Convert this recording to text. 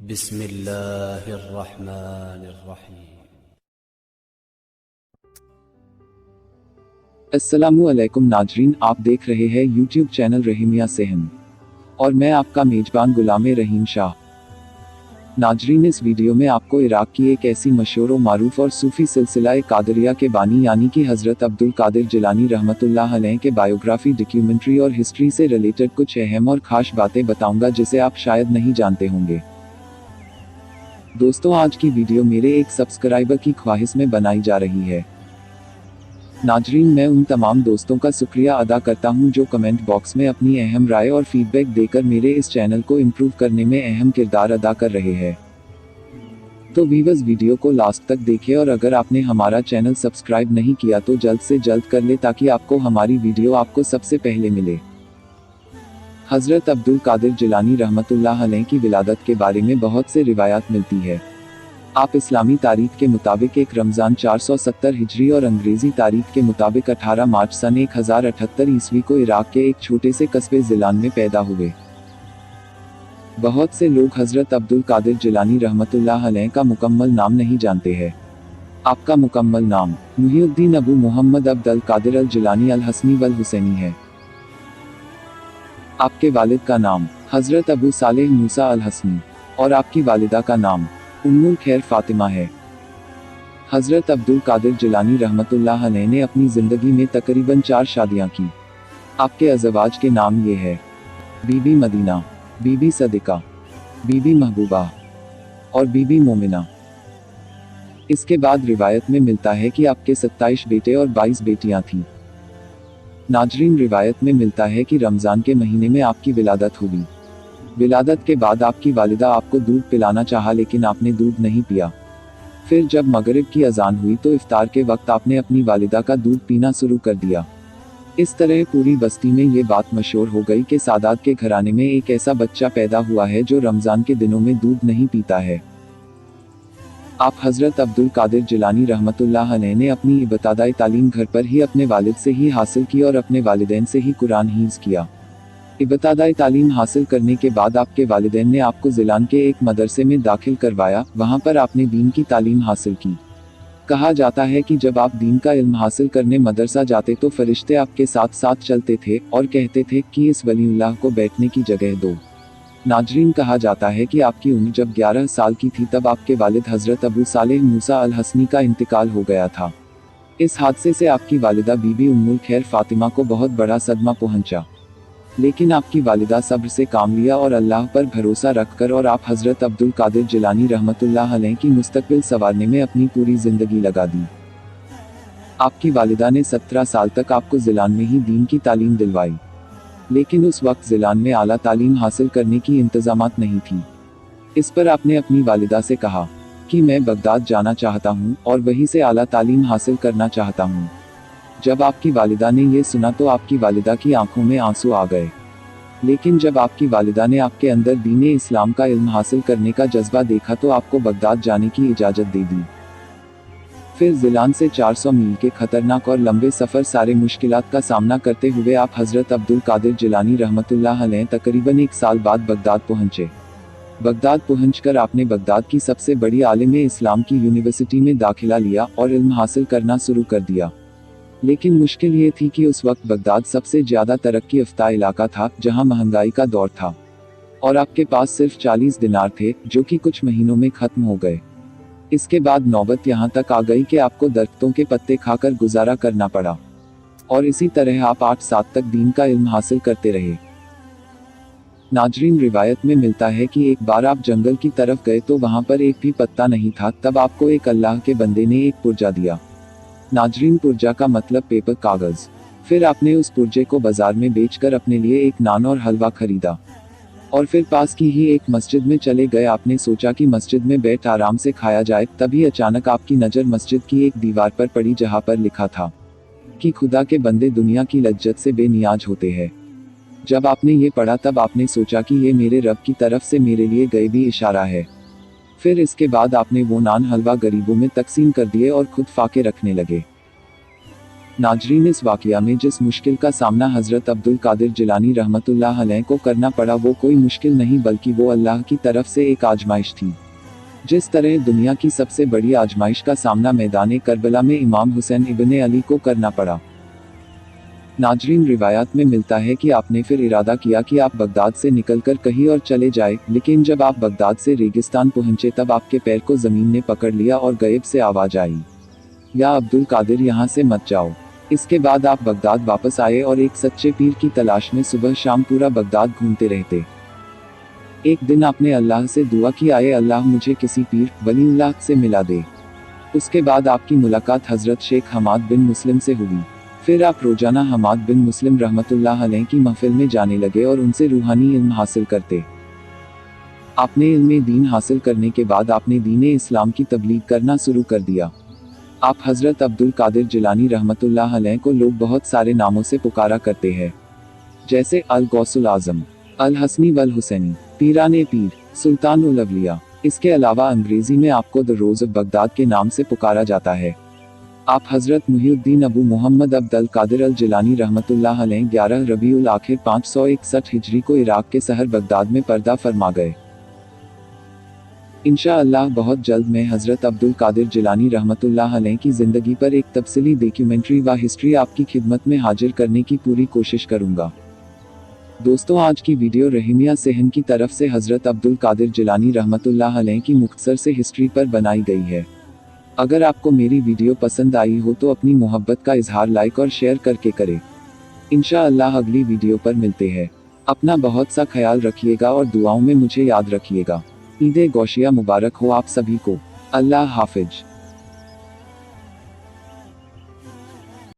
बिस्मिल्लाहिर्रहमानिर्रहीम। अस्सलामुअलैकुम नाजरीन, आप देख रहे हैं यूट्यूब चैनल रहीमिया सेहन और मैं आपका मेजबान गुलाम रहीम शाह। नाजरीन, इस वीडियो में आपको इराक की एक ऐसी मशहूर और मारूफ और सूफी सिलसिला कादरिया के बानी यानी कि हज़रत अब्दुल कादिर जिलानी रहमतुल्लाह अलैह के बायोग्राफी, डॉक्यूमेंट्री और हिस्ट्री से रिलेटेड कुछ अहम और खास बातें बताऊंगा जिसे आप शायद नहीं जानते होंगे। दोस्तों, आज की वीडियो मेरे एक सब्सक्राइबर की ख्वाहिश में बनाई जा रही है। नाजरीन, मैं उन तमाम दोस्तों का शुक्रिया अदा करता हूं जो कमेंट बॉक्स में अपनी अहम राय और फीडबैक देकर मेरे इस चैनल को इम्प्रूव करने में अहम किरदार अदा कर रहे हैं। तो व्यूअर्स, वीडियो को लास्ट तक देखें और अगर आपने हमारा चैनल सब्सक्राइब नहीं किया तो जल्द से जल्द कर ले ताकि आपको हमारी वीडियो आपको सबसे पहले मिले। हज़रत अब्दुल कादिर जिलानी रहमतुल्लाह अलैह की विलादत के बारे में बहुत से रिवायात मिलती है। आप इस्लामी तारीख के मुताबिक 1 रमज़ान 470 हिजरी और अंग्रेज़ी तारीख के मुताबिक 18 मार्च सन 1078 ईस्वी को इराक के एक छोटे से कस्बे जिलान में पैदा हुए। बहुत से लोग हज़रत अब्दुल कादिर जिलानी रहमतुल्लाह अलैह का मुकम्मल नाम नहीं जानते हैं। आपका मुकम्मल नाम मुहिउद्दीन अबू मोहम्मद अब्द अल कादिर अल जिलानी अल हसनी वल हुसैनी है। आपके वालिद का नाम हज़रत अबू सालेह मूसा अल हसनी और आपकी वालिदा का नाम उम्मुल खैर फातिमा है। हज़रत अब्दुल कादिर जिलानी रहमतुल्लाह अलैह ने अपनी ज़िंदगी में तकरीबन 4 शादियां की। आपके अज़वाज के नाम ये है: बीबी मदीना, बीबी सदिका, बीबी महबूबा और बीबी मोमिना। इसके बाद रिवायत में मिलता है कि आपके 27 बेटे और 22 बेटियां थीं। नाजरीन, रिवायत में मिलता है कि रमज़ान के महीने में आपकी विलादत हुई। विलादत के बाद आपकी वालिदा आपको दूध पिलाना चाहा लेकिन आपने दूध नहीं पिया। फिर जब मगरिब की अजान हुई तो इफ्तार के वक्त आपने अपनी वालिदा का दूध पीना शुरू कर दिया। इस तरह पूरी बस्ती में ये बात मशहूर हो गई कि सादात के घराने में एक ऐसा बच्चा पैदा हुआ है जो रमज़ान के दिनों में दूध नहीं पीता है। आप हज़रत अब्दुल कादिर जिलानी रहमतुल्लाह अलैह ने अपनी इब्तिदाई तालीम घर पर ही अपने वालिद से ही हासिल की और अपने वालिदैन से ही कुरान हिफ्ज़ किया। इब्तिदाई तालीम हासिल करने के बाद आपके वालिदैन ने आपको जिलान के एक मदरसे में दाखिल करवाया। वहाँ पर आपने दीन की तालीम हासिल की। कहा जाता है कि जब आप दीन का इल्म हासिल करने मदरसा जाते तो फरिश्ते आपके साथ साथ चलते थे और कहते थे कि इस वलीउल्लाह को बैठने की जगह दो। नाजरीन, कहा जाता है कि आपकी उम्र जब 11 साल की थी तब आपके वालिद हज़रत अबू सालेह मूसा अल हसनी का इंतकाल हो गया था। इस हादसे से आपकी वालिदा बीबी उम्मुल खैर फातिमा को बहुत बड़ा सदमा पहुंचा, लेकिन आपकी वालिदा सब्र से काम लिया और अल्लाह पर भरोसा रखकर और आप हज़रत अब्दुल कादिर जिलानी रहमतुल्लाह अलैह की मुस्तकबिल संवारने में अपनी पूरी ज़िंदगी लगा दी। आपकी वालिदा ने 17 साल तक आपको जिलान में ही दीन की तालीम दिलवाई, लेकिन उस वक्त जिलान में आला तालीम हासिल करने की इंतजामात नहीं थी। इस पर आपने अपनी वालिदा से कहा कि मैं बगदाद जाना चाहता हूँ और वहीं से आला तालीम हासिल करना चाहता हूँ। जब आपकी वालिदा ने ये सुना तो आपकी वालिदा की आंखों में आंसू आ गए, लेकिन जब आपकी वालिदा ने आपके अंदर दीन इस्लाम का इल्म हासिल करने का जज्बा देखा तो आपको बगदाद जाने की इजाज़त दे दी। फिर जिलान से 400 मील के खतरनाक और लंबे सफ़र सारे मुश्किलात का सामना करते हुए आप हज़रत अब्दुल कादिर जिलानी रहमतुल्लाह अलैह तकरीबन 1 साल बाद बगदाद पहुँचे। बगदाद पहुंचकर आपने बगदाद की सबसे बड़ी आलिम इस्लाम की यूनिवर्सिटी में दाखिला लिया और इल्म हासिल करना शुरू कर दिया। लेकिन मुश्किल ये थी कि उस वक्त बगदाद सबसे ज़्यादा तरक्की याफ्ता इलाका था जहां महंगाई का दौर था और आपके पास सिर्फ 40 दिनार थे जो कि कुछ महीनों में ख़त्म हो गए। इसके बाद नौबत यहाँ तक आ गई कि आपको दरख्तों के पत्ते खाकर गुजारा करना पड़ा और इसी तरह आप 8 साल तक दीन का इल्म हासिल करते रहे। नाजरीन, रिवायत में मिलता है कि एक बार आप जंगल की तरफ गए तो वहाँ पर एक भी पत्ता नहीं था। तब आपको एक अल्लाह के बंदे ने एक पुर्जा दिया। नाजरीन, पुर्जा का मतलब पेपर, कागज़। फिर आपने उस पुर्जे को बाजार में बेचकर अपने लिए एक नान और हलवा खरीदा और फिर पास की ही एक मस्जिद में चले गए। आपने सोचा कि मस्जिद में बैठ आराम से खाया जाए, तभी अचानक आपकी नज़र मस्जिद की एक दीवार पर पड़ी जहाँ पर लिखा था कि खुदा के बंदे दुनिया की लज्जत से बेनियाज होते हैं। जब आपने ये पढ़ा तब आपने सोचा कि ये मेरे रब की तरफ से मेरे लिए गैबी इशारा है। फिर इसके बाद आपने वो नान हलवा गरीबों में तकसीम कर दिए और खुद फाके रखने लगे। नाजरीन, इस वाकया में जिस मुश्किल का सामना हज़रत अब्दुल कादिर जिलानी रहमतुल्लाह अलैह को करना पड़ा वो कोई मुश्किल नहीं बल्कि वो अल्लाह की तरफ से एक आजमाइश थी। जिस तरह दुनिया की सबसे बड़ी आजमाइश का सामना मैदान करबला में इमाम हुसैन इब्ने अली को करना पड़ा। नाजरीन, रिवायात में मिलता है कि आपने फिर इरादा किया कि आप बगदाद से निकलकर कहीं और चले जाए, लेकिन जब आप बगदाद से रेगिस्तान पहुंचे तब आपके पैर को ज़मीन ने पकड़ लिया और गैब से आवाज़ आई, या अब्दुल कादिर यहाँ से मत जाओ। इसके बाद आप बगदाद वापस आए और एक सच्चे पीर की तलाश में सुबह शाम पूरा बगदाद घूमते रहते। एक दिन आपने अल्लाह से दुआ की, आए अल्लाह मुझे किसी पीर वलीउल्लाह से मिला दे। उसके बाद आपकी मुलाकात हज़रत शेख हमाद बिन मुस्लिम से हुई। फिर आप रोजाना हमाद बिन मुस्लिम रहमतुल्लाह अलैह की महफिल में जाने लगे और उनसे रूहानी इल्म हासिल करते। आपने इल्म दीन हासिल करने के बाद आपने दीन इस्लाम की तबलीग करना शुरू कर दिया। आप हज़रत अब्दुल कादिर जिलानी रहमतुल्लाह अलैह को लोग बहुत सारे नामों से पुकारा करते हैं, जैसे अल गौसुल आज़म, अल हसनी वल हुसैनी, पीराने पीर, सुल्तान उल अवलिया। इसके अलावा अंग्रेजी में आपको द रोज़ ऑफ बगदाद के नाम से पुकारा जाता है। आप हज़रत मुहिउद्दीन अबू मोहम्मद अब्दुल कादिर अल जिलानी रहमतुल्लाह अलैह 11 रबीउल आखिर 561 हिजरी को इराक के शहर बगदाद में पर्दा फरमा गए। इंशाअल्लाह बहुत जल्द मैं हज़रत अब्दुल कादिर जिलानी रहमतुल्लाह अलैह की ज़िंदगी पर एक तफसीली डॉक्यूमेंट्री व हिस्ट्री आपकी खिदमत में हाजिर करने की पूरी कोशिश करूँगा। दोस्तों, आज की वीडियो रहीमिया सेहन की तरफ से हज़रत अब्दुल कादिर जिलानी रहमतुल्लाह अलैह की मुख्तसर से हिस्ट्री पर बनाई गई है। अगर आपको मेरी वीडियो पसंद आई हो तो अपनी मोहब्बत का इजहार लाइक और शेयर करके करें। इंशाअल्लाह अगली वीडियो पर मिलते हैं। अपना बहुत सा ख्याल रखिएगा और दुआओं में मुझे याद रखिएगा। ईद गौशिया मुबारक हो आप सभी को। अल्लाह हाफिज।